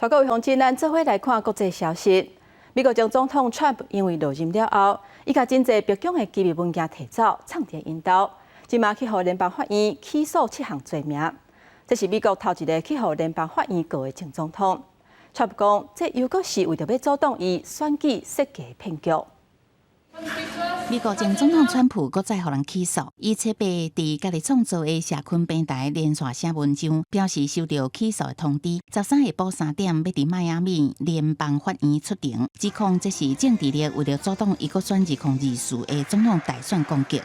全国乡亲，咱做伙来看国际消息。美国将总统 Trump 因为落任了后，伊甲真侪白宫的机密文件摕走，藏伫因兜，即马去互联邦法院起诉7项罪名。这是美国头一个去互联邦法院告的前总统。Trump 讲，这又阁是为着要阻挡伊选举设计的骗局。 美国前总统川普搁再互人起诉，伊切白伫家己创造的社群平台连续写文章，表示收到起诉的通知，13下晡3点要伫迈阿密联邦法院出庭，指控这是政治力为了阻挡伊搁选2024的总统大选攻击。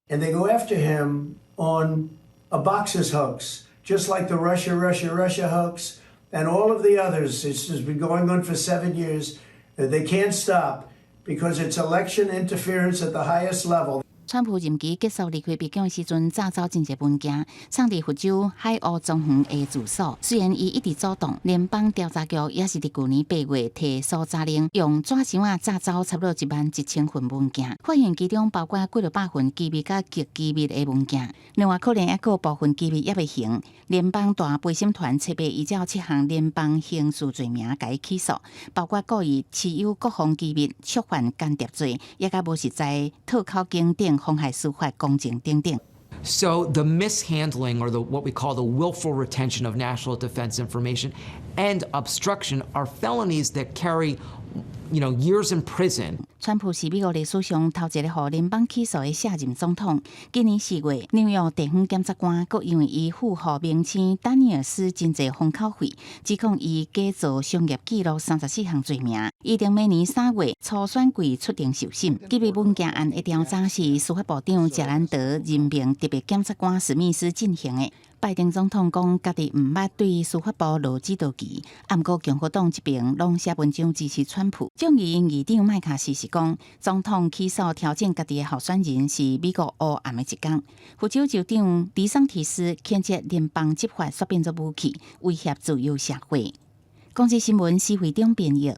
And they go after him on a boxes hoax, just like the Russia hoax and all of the others. This has been going on for 7 years. They can't stop. Because it's election interference at the highest level. 川普任期结束离开白宫的时阵，查找真侪文件，藏伫佛州海鸥庄园的住所。虽然伊一直阻挡，联邦调查局也是伫去年8月提搜查令，用纸箱啊查找差不多11000份文件，发现其中包括几百份机密甲极机密的文件。另外，可能还有部分机密也未行。联邦大陪审团切白依照7项联邦刑事罪名甲伊起诉，包括故意持有国防机密、触犯间谍罪，也甲无实在套口经典。 妨害司法公正等等。 So the mishandling or what we call the willful retention of national defense information and obstruction are felonies that carry years in prison. 川普是美国历史上头一个互联邦起诉的卸任总统。今年4月，纽约地方检察官阁因为伊付予名称丹尼尔斯真侪封口费，指控伊假造商业记录34项罪名。预定明年3月初选季出庭受审。机密文件案的调查是司法部长杰兰德任命特别检察官史密斯进行的。 拜登总统讲，家己毋捌对司法部落指导棋，不过共和党这边拢写文章支持川普。众议院议长麦卡锡是讲，总统起诉挑战家己的候选人是美国黑暗的一天。佛州州长迪桑提斯谴责联邦执法煞变作武器，威胁自由社会。国际新闻，施慧中编译。